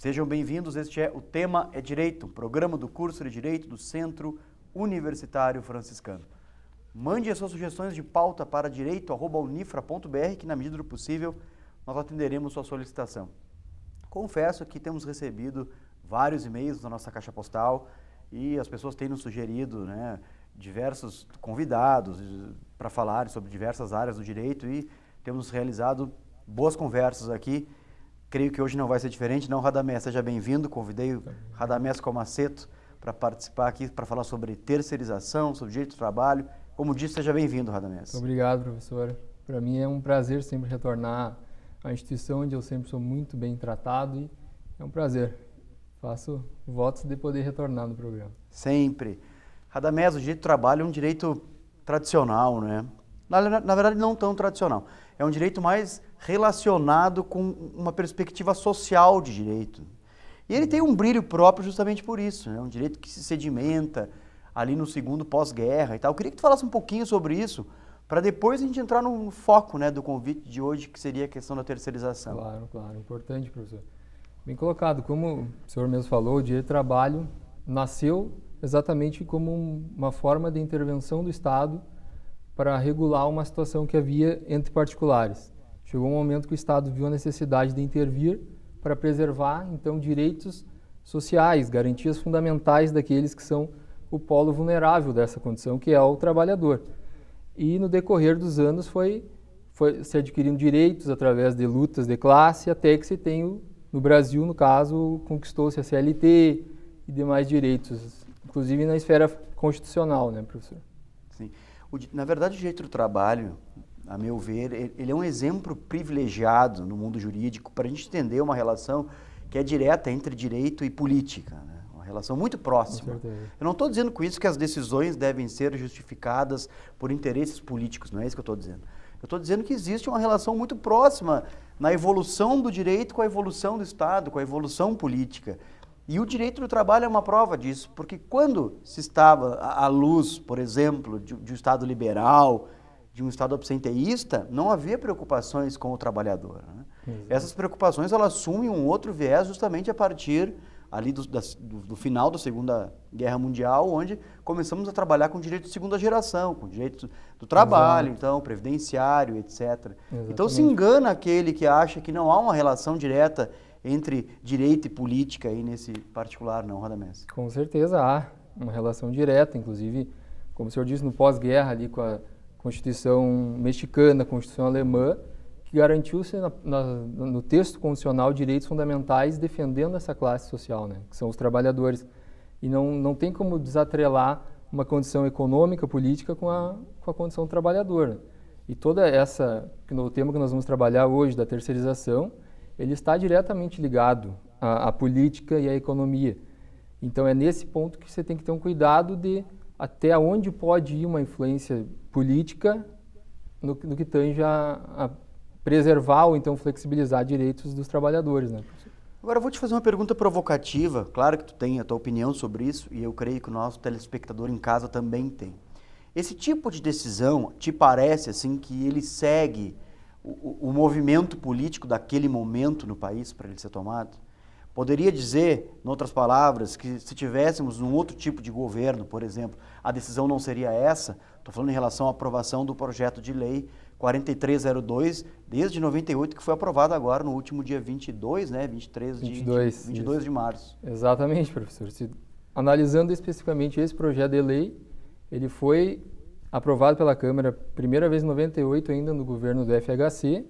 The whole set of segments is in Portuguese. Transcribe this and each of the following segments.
Sejam bem-vindos, este é O Tema é Direito, um programa do curso de Direito do Centro Universitário Franciscano. Mande as suas sugestões de pauta para direito@unifra.br, que na medida do possível nós atenderemos sua solicitação. Confesso que temos recebido vários e-mails na nossa caixa postal e as pessoas têm nos sugerido, diversos convidados para falar sobre diversas áreas do direito e temos realizado boas conversas aqui. Creio que hoje não vai ser diferente, não, Radamés? Seja bem-vindo, convidei o Radamés Comaceto para participar aqui, para falar sobre terceirização, sobre direito do trabalho. Como disse, seja bem-vindo, Radamés. Obrigado, professor. Para mim é um prazer sempre retornar à instituição onde eu sempre sou muito bem tratado e é um prazer. Faço votos de poder retornar no programa. Sempre. Radamés, o direito do trabalho é um direito tradicional, né? Na verdade, não tão tradicional. É um direito mais relacionado com uma perspectiva social de direito. E ele tem um brilho próprio justamente por isso, né? Um direito que se sedimenta ali no segundo pós-guerra e tal. Eu queria que tu falasse um pouquinho sobre isso, para depois a gente entrar no foco, do convite de hoje, que seria a questão da terceirização. Claro. Importante, professor. Bem colocado. Como o senhor mesmo falou, o direito do trabalho nasceu exatamente como uma forma de intervenção do Estado para regular uma situação que havia entre particulares. Chegou um momento que o Estado viu a necessidade de intervir para preservar, então, direitos sociais, garantias fundamentais daqueles que são o polo vulnerável dessa condição, que é o trabalhador. E no decorrer dos anos foi se adquirindo direitos através de lutas de classe, até que se tem, no Brasil, no caso, conquistou-se a CLT e demais direitos, inclusive na esfera constitucional, professor? Sim. Na verdade, o direito do trabalho, a meu ver, ele é um exemplo privilegiado no mundo jurídico para a gente entender uma relação que é direta entre direito e política, uma relação muito próxima. Com certeza. Eu não estou dizendo com isso que as decisões devem ser justificadas por interesses políticos, não é isso que eu estou dizendo. Eu estou dizendo que existe uma relação muito próxima na evolução do direito com a evolução do Estado, com a evolução política. E o direito do trabalho é uma prova disso, porque quando se estava à luz, por exemplo, de um Estado liberal, de um Estado absenteísta, não havia preocupações com o trabalhador. Essas preocupações elas assumem um outro viés justamente a partir ali do final da Segunda Guerra Mundial, onde começamos a trabalhar com direito de segunda geração, com direito do trabalho, então, previdenciário, etc. Exatamente. Então se engana aquele que acha que não há uma relação direta entre direito e política aí nesse particular, não, Radamés? Com certeza há uma relação direta, inclusive, como o senhor disse, no pós-guerra ali com a Constituição mexicana, a Constituição alemã, que garantiu-se no texto constitucional direitos fundamentais defendendo essa classe social, que são os trabalhadores. E não tem como desatrelar uma condição econômica, política com a condição do trabalhador. E toda no tema que nós vamos trabalhar hoje, da terceirização, ele está diretamente ligado à política e à economia. Então é nesse ponto que você tem que ter um cuidado de até onde pode ir uma influência política no que tange a preservar ou então flexibilizar direitos dos trabalhadores, professor? Agora eu vou te fazer uma pergunta provocativa. Claro que tu tem a tua opinião sobre isso e eu creio que o nosso telespectador em casa também tem. Esse tipo de decisão te parece assim que ele segue o movimento político daquele momento no país para ele ser tomado? Poderia dizer, em outras palavras, que se tivéssemos um outro tipo de governo, por exemplo, a decisão não seria essa? Estou falando em relação à aprovação do projeto de lei 4302, desde 98, que foi aprovado agora no último dia 22, 22 de março. Exatamente, professor. Analisando especificamente esse projeto de lei, ele foi aprovado pela Câmara, primeira vez em 98, ainda no governo do FHC,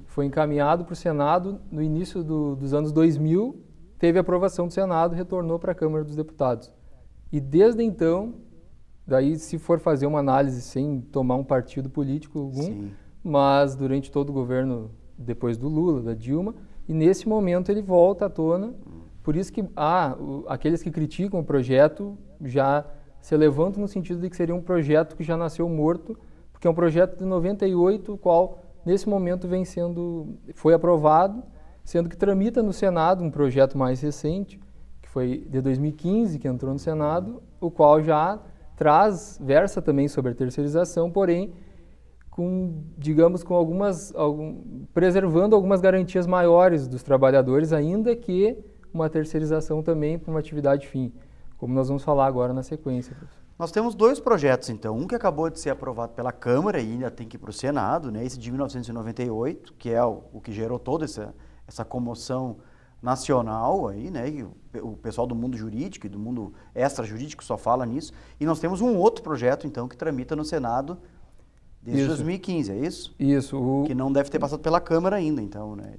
foi encaminhado para o Senado no início dos anos 2000, teve aprovação do Senado, retornou para a Câmara dos Deputados. E desde então, daí se for fazer uma análise sem tomar um partido político algum, Sim. Mas durante todo o governo, depois do Lula, da Dilma, e nesse momento ele volta à tona, por isso que aqueles que criticam o projeto já se levantam no sentido de que seria um projeto que já nasceu morto, porque é um projeto de 98, o qual nesse momento foi aprovado, sendo que tramita no Senado um projeto mais recente, que foi de 2015, que entrou no Senado, o qual já versa também sobre a terceirização, porém preservando algumas garantias maiores dos trabalhadores, ainda que uma terceirização também para uma atividade fim, como nós vamos falar agora na sequência, professor. Nós temos 2 projetos, então. Um que acabou de ser aprovado pela Câmara e ainda tem que ir para o Senado, né? Esse de 1998, que é o que gerou toda essa comoção nacional aí, né? E o pessoal do mundo jurídico e do mundo extrajurídico só fala nisso. E nós temos um outro projeto, então, que tramita no Senado desde 2015, é isso? Isso. Que não deve ter passado pela Câmara ainda, então, né?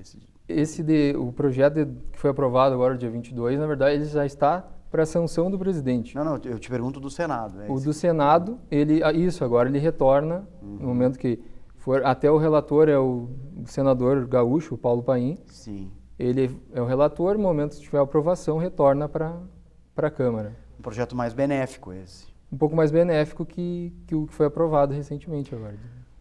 O projeto que foi aprovado agora, dia 22, na verdade, ele já está para a sanção do presidente. Não, eu te pergunto do Senado. O do Senado, agora ele retorna, no momento que for, até o relator é o senador gaúcho, o Paulo Paim. Sim. Ele é o relator, no momento que tiver aprovação, retorna para a Câmara. Um projeto mais benéfico esse. Um pouco mais benéfico que o que foi aprovado recentemente agora.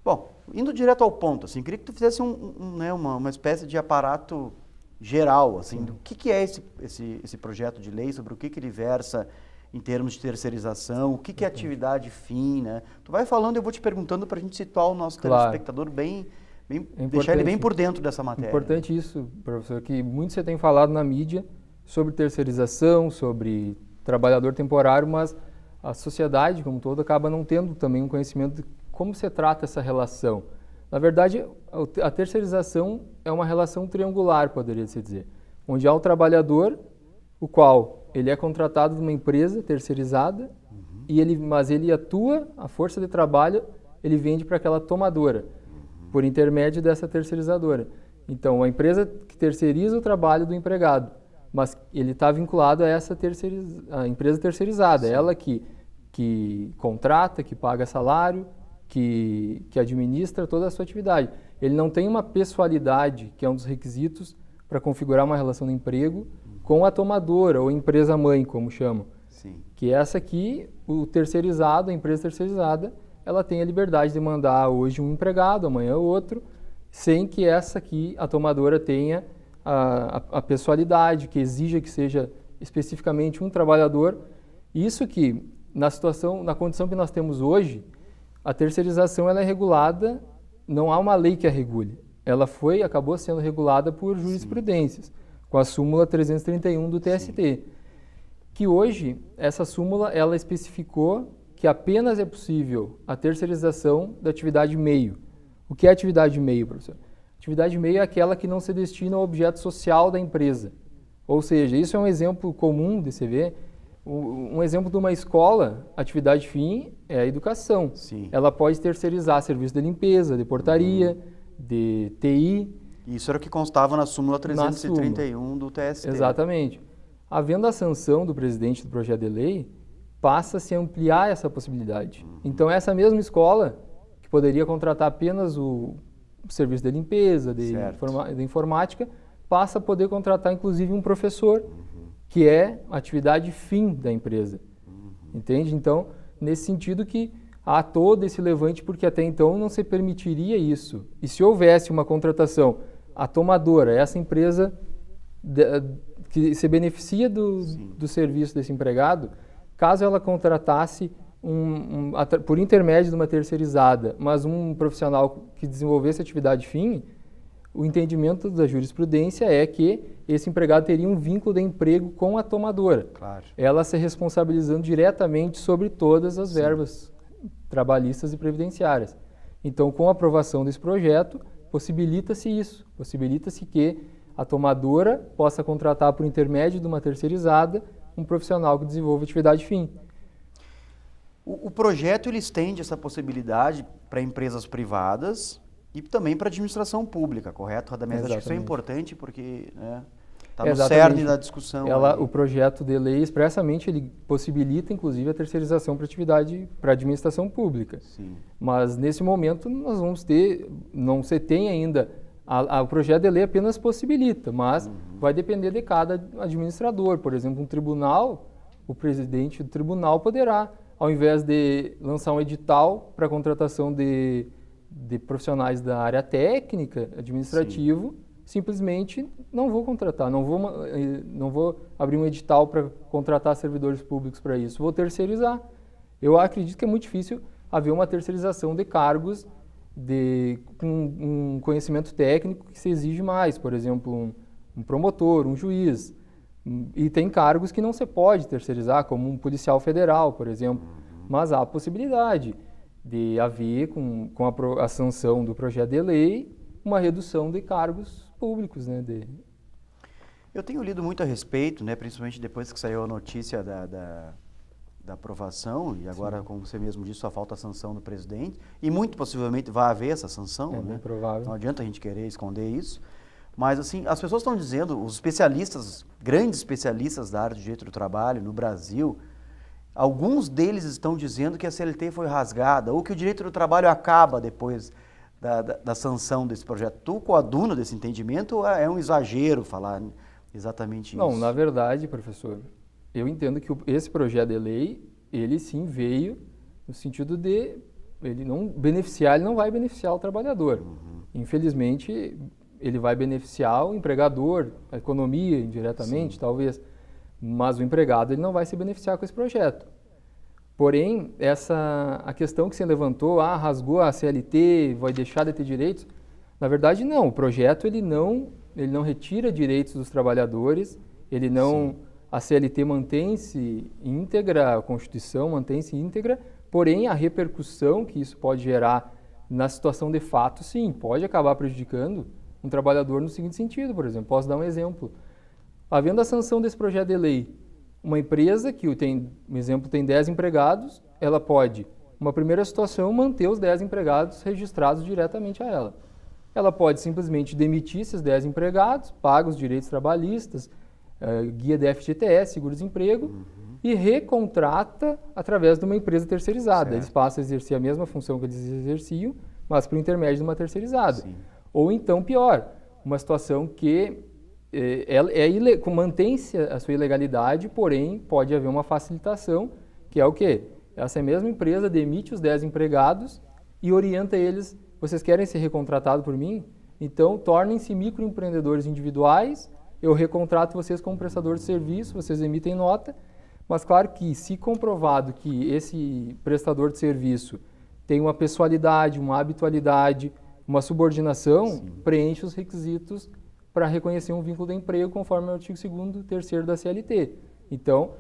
Bom, indo direto ao ponto, assim, queria que tu fizesse uma espécie de aparato geral, assim, do que é esse projeto de lei, sobre o que ele versa em termos de terceirização, o que é atividade fim, né? Tu vai falando, eu vou te perguntando para a gente situar o nosso telespectador deixar ele bem por dentro dessa matéria. Importante isso, professor, que muito você tem falado na mídia sobre terceirização, sobre trabalhador temporário, mas a sociedade como um todo acaba não tendo também um conhecimento de como se trata essa relação. Na verdade, a terceirização é uma relação triangular, poderia-se dizer, onde há o trabalhador, o qual ele é contratado de uma empresa terceirizada, mas ele atua, a força de trabalho, ele vende para aquela tomadora, por intermédio dessa terceirizadora. Então, a empresa que terceiriza o trabalho do empregado, mas ele está vinculado a a empresa terceirizada, ela que contrata, que paga salário, que administra toda a sua atividade. Ele não tem uma pessoalidade, que é um dos requisitos para configurar uma relação de emprego, com a tomadora ou empresa-mãe, como chamam. Sim. Que essa aqui, o terceirizado, a empresa terceirizada, ela tem a liberdade de mandar hoje um empregado, amanhã outro, sem que essa aqui, a tomadora, tenha a pessoalidade, que exija que seja especificamente um trabalhador. Isso que, na condição que nós temos hoje, a terceirização ela é regulada, não há uma lei que a regule. Ela acabou sendo regulada por jurisprudências, com a súmula 331 do TST, que hoje, essa súmula, ela especificou que apenas é possível a terceirização da atividade meio. O que é atividade meio, professor? Atividade meio é aquela que não se destina ao objeto social da empresa. Ou seja, isso é um exemplo comum de se ver. Um exemplo de uma escola, atividade fim, é a educação. Sim. Ela pode terceirizar serviço de limpeza, de portaria, de TI. Isso era o que constava na súmula 331 do TST. Exatamente. Havendo a sanção do presidente do projeto de lei, passa-se a ampliar essa possibilidade. Então, essa mesma escola, que poderia contratar apenas o serviço de limpeza, de informática, passa a poder contratar, inclusive, um professor, que é a atividade fim da empresa. Entende? Então, nesse sentido que há todo esse levante, porque até então não se permitiria isso. E se houvesse uma contratação, a tomadora, essa empresa que se beneficia do serviço desse empregado, caso ela contratasse por intermédio de uma terceirizada, mas um profissional que desenvolvesse atividade fim, o entendimento da jurisprudência é que esse empregado teria um vínculo de emprego com a tomadora. Claro. Ela se responsabilizando diretamente sobre todas as verbas trabalhistas e previdenciárias. Então, com a aprovação desse projeto, possibilita-se isso. Possibilita-se que a tomadora possa contratar por intermédio de uma terceirizada um profissional que desenvolva atividade fim. O projeto ele estende essa possibilidade para empresas privadas e também para a administração pública, correto, Radamés? Acho que isso é importante porque está no cerne da discussão. O projeto de lei, expressamente, ele possibilita, inclusive, a terceirização para a administração pública. Sim. Mas, nesse momento, nós vamos não se tem ainda, o projeto de lei apenas possibilita, mas vai depender de cada administrador. Por exemplo, um tribunal, o presidente do tribunal poderá, ao invés de lançar um edital para a contratação de profissionais da área técnica, administrativo, simplesmente não vou contratar, não vou abrir um edital para contratar servidores públicos para isso, vou terceirizar. Eu acredito que é muito difícil haver uma terceirização de cargos com um conhecimento técnico que se exige mais, por exemplo, um promotor, um juiz. E tem cargos que não se pode terceirizar, como um policial federal, por exemplo. Mas há a possibilidade de haver, com a sanção do projeto de lei, uma redução de cargos públicos, né? Eu tenho lido muito a respeito, né, principalmente depois que saiu a notícia da aprovação, e agora, como você mesmo disse, só falta a sanção do presidente, e muito possivelmente vai haver essa sanção, É né? bem provável. Não adianta a gente querer esconder isso. Mas, assim, as pessoas estão dizendo, os especialistas, grandes especialistas da área de direito do trabalho no Brasil, alguns deles estão dizendo que a CLT foi rasgada, ou que o direito do trabalho acaba depois da sanção desse projeto. Tu coaduna desse entendimento ou é um exagero falar exatamente isso? Não, na verdade, professor, eu entendo que esse projeto de lei, ele sim veio no sentido de ele não vai beneficiar o trabalhador. Infelizmente, ele vai beneficiar o empregador, a economia indiretamente, talvez, mas o empregado ele não vai se beneficiar com esse projeto. Porém, a questão que você levantou, rasgou a CLT, vai deixar de ter direitos, na verdade não, o projeto ele não retira direitos dos trabalhadores, a CLT mantém-se íntegra, a Constituição mantém-se íntegra, porém a repercussão que isso pode gerar na situação de fato, sim, pode acabar prejudicando um trabalhador no seguinte sentido, por exemplo, posso dar um exemplo. Havendo a sanção desse projeto de lei, uma empresa que um exemplo, tem 10 empregados, ela pode, uma primeira situação, manter os 10 empregados registrados diretamente a ela. Ela pode simplesmente demitir esses 10 empregados, paga os direitos trabalhistas, guia da FGTS, seguro-desemprego, e recontrata através de uma empresa terceirizada. Certo. Eles passam a exercer a mesma função que eles exerciam, mas por intermédio de uma terceirizada. Sim. Ou então, pior, uma situação que mantém-se a sua ilegalidade, porém pode haver uma facilitação, que é o quê? Essa mesma empresa demite os 10 empregados e orienta eles, vocês querem ser recontratados por mim? Então, tornem-se microempreendedores individuais, eu recontrato vocês como prestador de serviço, vocês emitem nota, mas claro que se comprovado que esse prestador de serviço tem uma pessoalidade, uma habitualidade, uma subordinação, preenche os requisitos para reconhecer um vínculo de emprego conforme o artigo 2º e 3º da CLT. Então,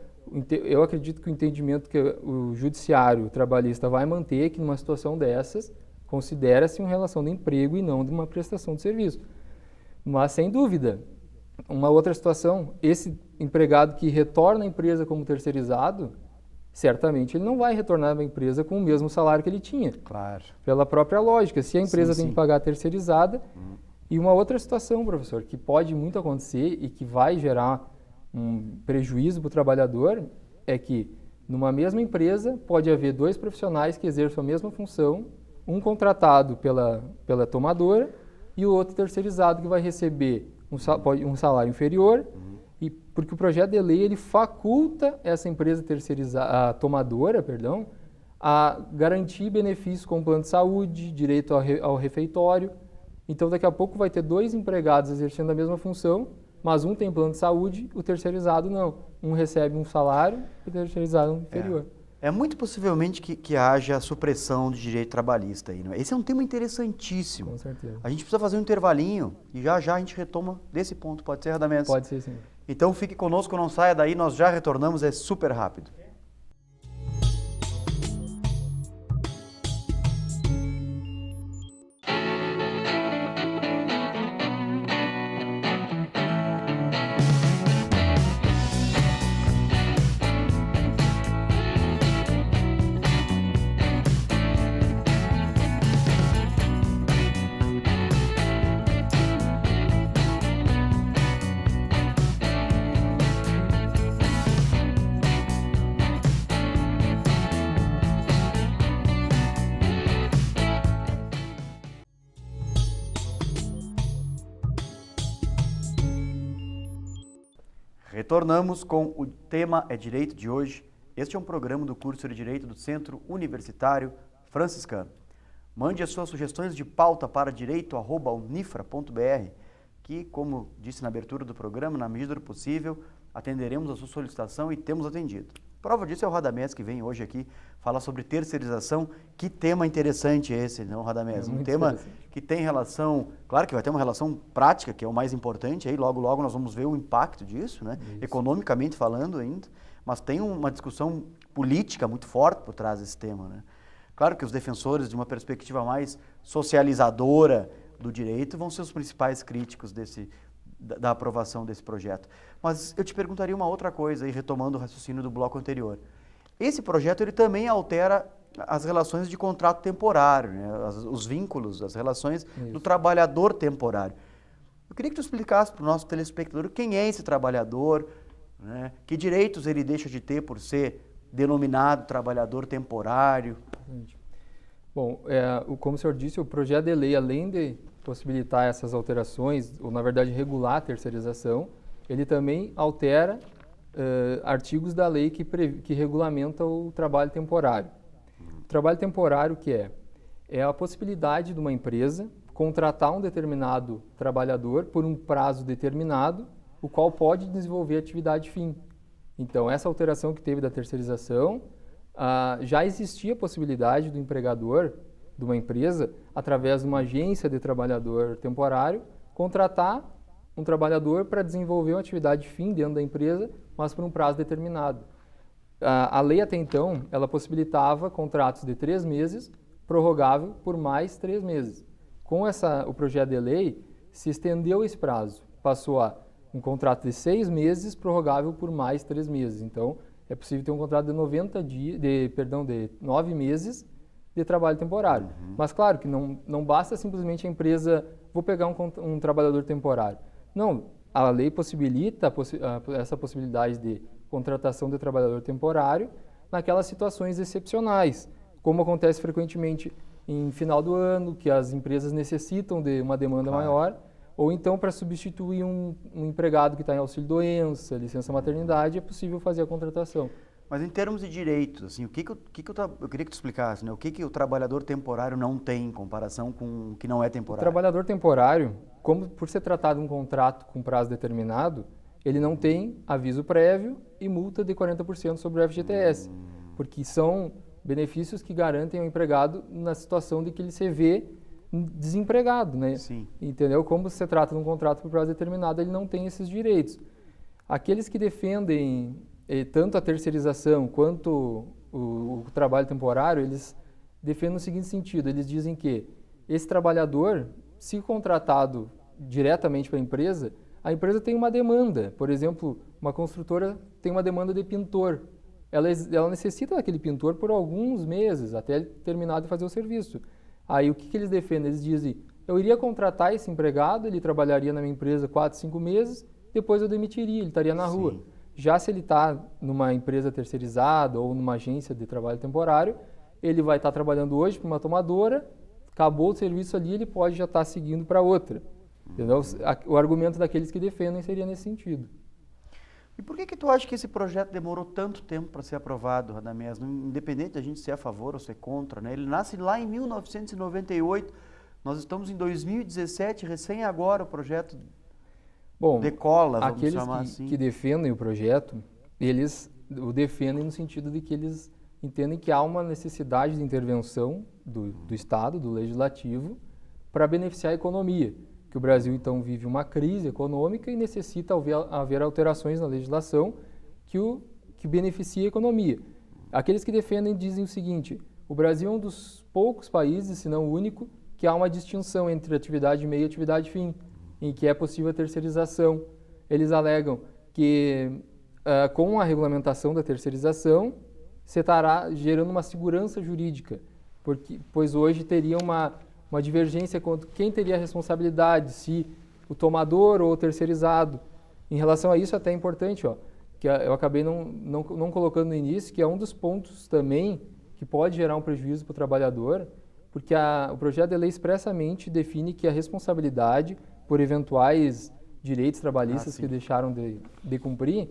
eu acredito que o entendimento que o judiciário trabalhista vai manter é que numa situação dessas, considera-se uma relação de emprego e não de uma prestação de serviço. Mas, sem dúvida, uma outra situação, esse empregado que retorna à empresa como terceirizado, certamente ele não vai retornar à empresa com o mesmo salário que ele tinha. Claro. Pela própria lógica, se a empresa tem sim. que pagar a terceirizada. E uma outra situação, professor, que pode muito acontecer e que vai gerar um prejuízo para o trabalhador, é que numa mesma empresa pode haver 2 profissionais que exerçam a mesma função, um contratado pela tomadora e o outro terceirizado que vai receber um salário inferior, e porque o projeto de lei ele faculta essa empresa terceirizada, a tomadora, a garantir benefícios como plano de saúde, direito ao refeitório. Então, daqui a pouco vai ter 2 empregados exercendo a mesma função, mas um tem plano de saúde, o terceirizado não. Um recebe um salário e o terceirizado um inferior. É muito possivelmente que haja supressão de direito trabalhista aí, não é? Esse é um tema interessantíssimo. Com certeza. A gente precisa fazer um intervalinho e já a gente retoma desse ponto. Pode ser, Radamés? Pode ser, sim. Então fique conosco, não saia daí, nós já retornamos, é super rápido. Retornamos com o tema É Direito de hoje. Este é um programa do curso de Direito do Centro Universitário Franciscano. Mande as suas sugestões de pauta para direito@unifra.br, que, como disse na abertura do programa, na medida do possível, atenderemos a sua solicitação e temos atendido. Prova disso é o Radamés, que vem hoje aqui falar sobre terceirização. Que tema interessante esse, não, Radamés? Um tema que tem relação, claro que vai ter uma relação prática, que é o mais importante, aí logo nós vamos ver o impacto disso, né? Economicamente falando ainda, mas tem uma discussão política muito forte por trás desse tema, né? Claro que os defensores de uma perspectiva mais socializadora do direito vão ser os principais críticos da aprovação desse projeto. Mas eu te perguntaria uma outra coisa, aí, retomando o raciocínio do bloco anterior. Esse projeto ele também altera as relações de contrato temporário, né? Os vínculos, as relações do trabalhador temporário. Eu queria que tu explicasse para o nosso telespectador quem é esse trabalhador, né? Que direitos ele deixa de ter por ser denominado trabalhador temporário. Bom, como o senhor disse, o projeto de lei, além de possibilitar essas alterações, ou na verdade regular a terceirização, ele também altera artigos da lei que regulamenta o trabalho temporário. O trabalho temporário é a possibilidade de uma empresa contratar um determinado trabalhador por um prazo determinado, o qual pode desenvolver atividade fim. Então, essa alteração que teve da terceirização, já existia a possibilidade do empregador de uma empresa, através de uma agência de trabalhador temporário, contratar um trabalhador para desenvolver uma atividade fim dentro da empresa, mas por um prazo determinado. A lei até então, ela possibilitava contratos de 3 meses, prorrogável por mais 3 meses. Com o projeto de lei, se estendeu esse prazo, passou a um contrato de 6 meses, prorrogável por mais 3 meses. Então, é possível ter um contrato de 9 meses de trabalho temporário. Mas, claro, que não basta simplesmente a empresa, vou pegar um trabalhador temporário. Não, a lei possibilita essa possibilidade de contratação de trabalhador temporário naquelas situações excepcionais, como acontece frequentemente em final do ano, que as empresas necessitam de uma demanda maior, ou então para substituir um empregado que está em auxílio-doença, licença maternidade, é possível fazer a contratação. Mas em termos de direitos, assim, eu queria que tu explicasse, né? O que o trabalhador temporário não tem em comparação com o que não é temporário? O trabalhador temporário, por ser tratado um contrato com prazo determinado, ele não tem aviso prévio e multa de 40% sobre o FGTS, porque são benefícios que garantem ao empregado na situação de que ele se vê desempregado, né? Sim. Entendeu? Como se trata de um contrato por prazo determinado, ele não tem esses direitos. Aqueles que defendem tanto a terceirização quanto o trabalho temporário, eles defendem no seguinte sentido, eles dizem que esse trabalhador, se contratado diretamente para a empresa tem uma demanda. Por exemplo, uma construtora tem uma demanda de pintor. Ela necessita daquele pintor por alguns meses, até ele terminar de fazer o serviço. Aí o que eles defendem? Eles dizem, eu iria contratar esse empregado, ele trabalharia na minha empresa 4, 5 meses, depois eu demitiria, ele estaria na rua. Já se ele está numa empresa terceirizada ou numa agência de trabalho temporário, ele vai estar trabalhando hoje para uma tomadora, acabou o serviço ali, ele pode já estar seguindo para outra. Entendeu? O argumento daqueles que defendem seria nesse sentido. E por que tu acha que esse projeto demorou tanto tempo para ser aprovado, Radamés? Independente da gente ser a favor ou ser contra, né? Ele nasce lá em 1998, nós estamos em 2017, recém agora o projeto decola, vamos chamar assim. Aqueles que defendem o projeto, eles o defendem no sentido de que eles entendem que há uma necessidade de intervenção do Estado, do Legislativo, para beneficiar a economia. Que o Brasil, então, vive uma crise econômica e necessita haver alterações na legislação que beneficie a economia. Aqueles que defendem dizem o seguinte, o Brasil é um dos poucos países, se não o único, que há uma distinção entre atividade meio e atividade fim, em que é possível a terceirização. Eles alegam que com a regulamentação da terceirização, você estará gerando uma segurança jurídica, pois hoje teria uma divergência quanto quem teria a responsabilidade, se o tomador ou o terceirizado. Em relação a isso, até é importante, que eu acabei não colocando no início, que é um dos pontos também que pode gerar um prejuízo para o trabalhador, porque o projeto de lei expressamente define que a responsabilidade por eventuais direitos trabalhistas que deixaram de cumprir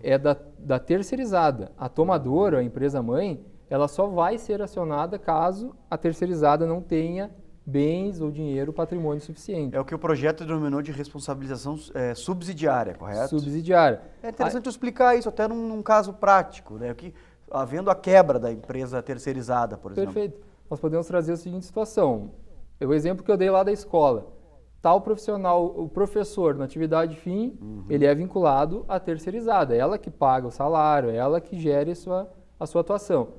é da terceirizada. A tomadora, a empresa-mãe, ela só vai ser acionada caso a terceirizada não tenha bens ou dinheiro, patrimônio suficiente. É o que o projeto denominou de responsabilização subsidiária, correto? Subsidiária. É interessante eu explicar isso até num caso prático, né? havendo a quebra da empresa terceirizada, por exemplo. Perfeito. Nós podemos trazer a seguinte situação. O exemplo que eu dei lá da escola. Tal profissional, o professor, na atividade fim, ele é vinculado à terceirizada. É ela que paga o salário, é ela que gere a sua atuação.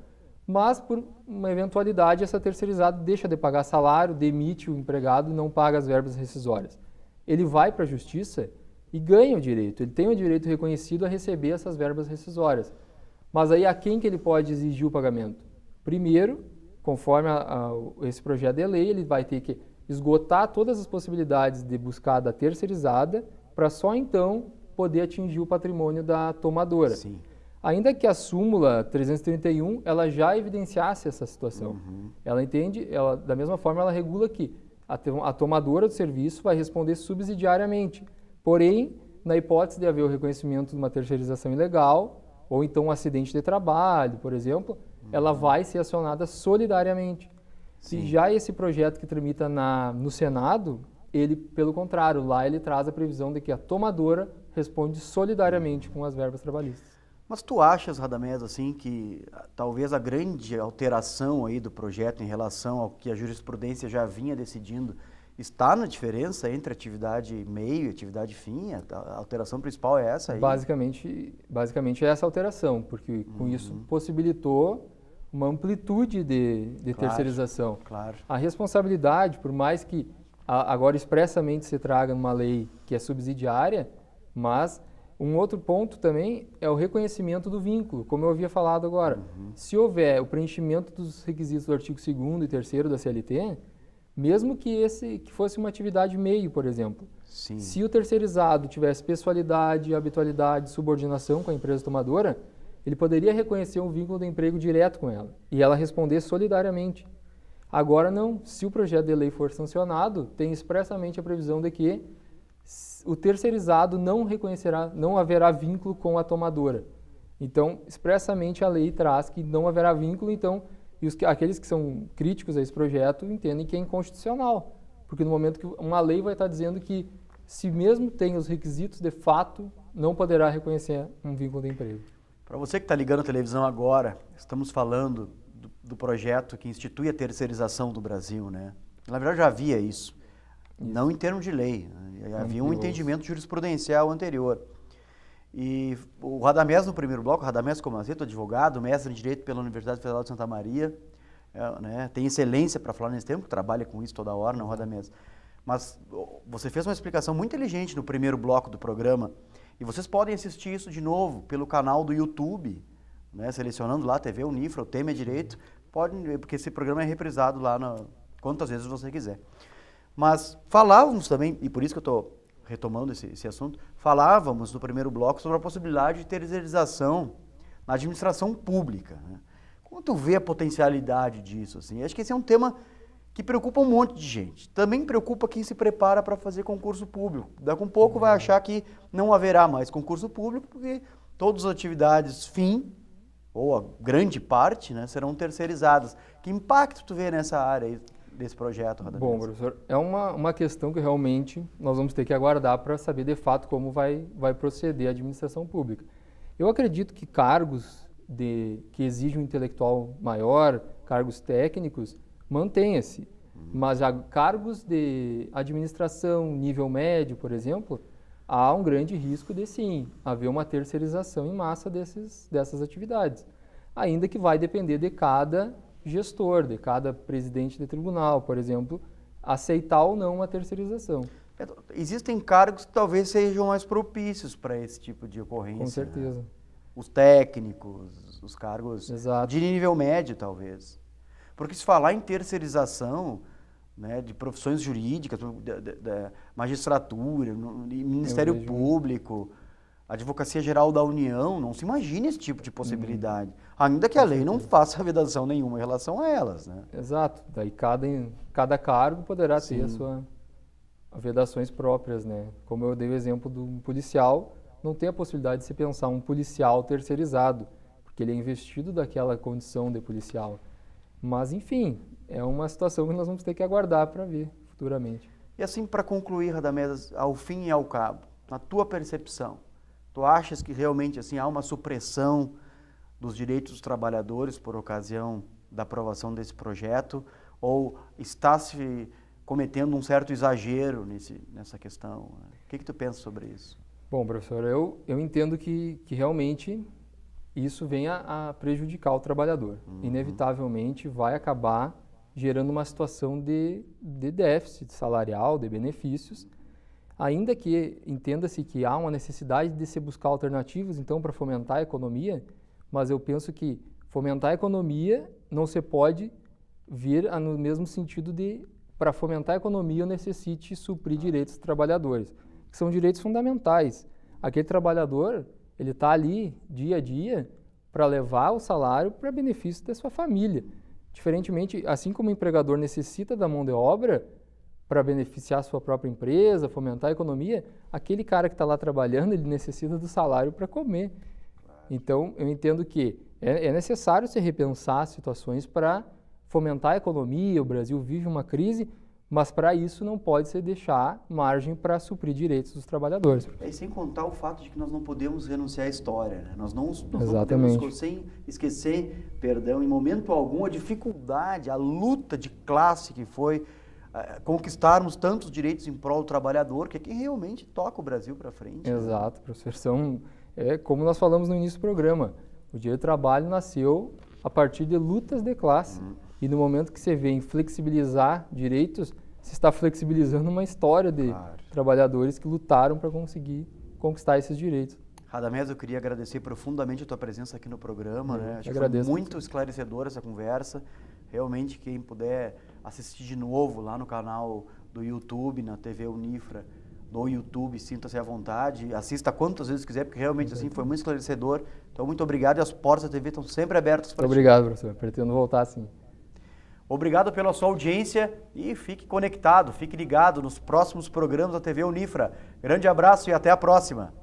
Mas, por uma eventualidade, essa terceirizada deixa de pagar salário, demite o empregado e não paga as verbas rescisórias. Ele vai para a justiça e ganha o direito. Ele tem o direito reconhecido a receber essas verbas rescisórias. Mas aí a quem que ele pode exigir o pagamento? Primeiro, conforme esse projeto de lei, ele vai ter que esgotar todas as possibilidades de buscar da terceirizada para só então poder atingir o patrimônio da tomadora. Sim. Ainda que a súmula 331 ela já evidenciasse essa situação. Ela entende, da mesma forma ela regula que a tomadora do serviço vai responder subsidiariamente. Porém, na hipótese de haver o reconhecimento de uma terceirização ilegal, ou então um acidente de trabalho, por exemplo, ela vai ser acionada solidariamente. Sim. E já esse projeto que tramita no Senado, ele, pelo contrário, lá ele traz a previsão de que a tomadora responde solidariamente com as verbas trabalhistas. Mas tu achas, Radamés, assim, que talvez a grande alteração aí do projeto em relação ao que a jurisprudência já vinha decidindo está na diferença entre atividade meio e atividade fim? A alteração principal é essa aí? Basicamente é essa alteração, porque com isso possibilitou uma amplitude de terceirização. Claro. A responsabilidade, por mais que agora expressamente se traga numa lei que é subsidiária, mas um outro ponto também é o reconhecimento do vínculo, como eu havia falado agora. Se houver o preenchimento dos requisitos do artigo 2º e 3º da CLT, mesmo que fosse uma atividade meio, por exemplo, Sim. se o terceirizado tivesse pessoalidade, habitualidade, subordinação com a empresa tomadora, ele poderia reconhecer um vínculo de emprego direto com ela e ela responder solidariamente. Agora não, se o projeto de lei for sancionado, tem expressamente a previsão de que o terceirizado não haverá vínculo com a tomadora. Então, expressamente a lei traz que não haverá vínculo, então, aqueles que são críticos a esse projeto entendem que é inconstitucional, porque no momento que uma lei vai estar dizendo que, se mesmo tem os requisitos de fato, não poderá reconhecer um vínculo de emprego. Para você que está ligando a televisão agora, estamos falando do projeto que institui a terceirização do Brasil, né? Na verdade já havia isso. Não em termos de lei, havia um entendimento jurisprudencial anterior. E o Radamés no primeiro bloco, Radamés Comazeto, advogado, mestre em Direito pela Universidade Federal de Santa Maria, né, tem excelência para falar nesse tempo, trabalha com isso toda hora, não, Radamés? Mas você fez uma explicação muito inteligente no primeiro bloco do programa, e vocês podem assistir isso de novo pelo canal do YouTube, né, selecionando lá TV Unifra, o tema é Direito, porque esse programa é reprisado lá quantas vezes você quiser. Mas falávamos também, e por isso que eu estou retomando esse assunto, falávamos no primeiro bloco sobre a possibilidade de terceirização na administração pública, né? Como tu vê a potencialidade disso? Assim? Acho que esse é um tema que preocupa um monte de gente. Também preocupa quem se prepara para fazer concurso público. Daqui a um pouco vai achar que não haverá mais concurso público, porque todas as atividades fim, ou a grande parte, né, serão terceirizadas. Que impacto tu vê nessa área aí? Desse projeto, Radamés? Bom, professor, é uma questão que realmente nós vamos ter que aguardar para saber de fato como vai proceder a administração pública. Eu acredito que cargos que exigem um intelectual maior, cargos técnicos, mantenha-se, mas já cargos de administração nível médio, por exemplo, há um grande risco de sim haver uma terceirização em massa dessas atividades, ainda que vai depender de cada gestor, de cada presidente de tribunal, por exemplo, aceitar ou não uma terceirização. Existem cargos que talvez sejam mais propícios para esse tipo de ocorrência. Com certeza. Né? Os técnicos, os cargos Exato. de nível médio, talvez. Porque se falar em terceirização, né, de profissões jurídicas, da magistratura, Ministério Público, Advocacia Geral da União, não se imagina esse tipo de possibilidade. Ainda que a lei não faça vedação nenhuma em relação a elas, né? Exato. Daí cada cargo poderá ter as vedações próprias, né? Como eu dei o exemplo do policial, não tem a possibilidade de se pensar um policial terceirizado, porque ele é investido daquela condição de policial. Mas, enfim, é uma situação que nós vamos ter que aguardar para ver futuramente. E assim, para concluir, Radamés, ao fim e ao cabo, na tua percepção, tu achas que realmente assim, há uma supressão dos direitos dos trabalhadores por ocasião da aprovação desse projeto, ou está se cometendo um certo exagero nessa questão? O que tu pensa sobre isso? Bom, professor, eu entendo que realmente isso venha a prejudicar o trabalhador. Inevitavelmente vai acabar gerando uma situação de déficit salarial, de benefícios, ainda que entenda-se que há uma necessidade de se buscar alternativas, então, para fomentar a economia, mas eu penso que fomentar a economia não se pode vir no mesmo sentido de, para fomentar a economia, eu necessite suprir direitos dos trabalhadores, que são direitos fundamentais. Aquele trabalhador, ele está ali, dia a dia, para levar o salário para benefício da sua família. Diferentemente, assim como o empregador necessita da mão de obra para beneficiar a sua própria empresa, fomentar a economia, aquele cara que está lá trabalhando, ele necessita do salário para comer. Então, eu entendo que é necessário se repensar situações para fomentar a economia. O Brasil vive uma crise, mas para isso não pode se deixar margem para suprir direitos dos trabalhadores. E sem contar o fato de que nós não podemos renunciar à história, né? Nós não Exatamente. podemos esquecer, em momento algum, a dificuldade, a luta de classe que foi conquistarmos tantos direitos em prol do trabalhador, que é quem realmente toca o Brasil para frente. Exato, professor. Como nós falamos no início do programa, o direito do trabalho nasceu a partir de lutas de classe. E no momento que você vê em flexibilizar direitos, se está flexibilizando uma história de trabalhadores que lutaram para conseguir conquistar esses direitos. Radamés, eu queria agradecer profundamente a tua presença aqui no programa. Acho que agradeço. Foi muito esclarecedora essa conversa. Realmente, quem puder assistir de novo lá no canal do YouTube, na TV Unifra, no YouTube, sinta-se à vontade, assista quantas vezes quiser, porque realmente assim foi muito esclarecedor. Então, muito obrigado, e as portas da TV estão sempre abertas para ti. Obrigado, professor. Pretendo voltar sim. Obrigado pela sua audiência e fique conectado, fique ligado nos próximos programas da TV Unifra. Grande abraço e até a próxima.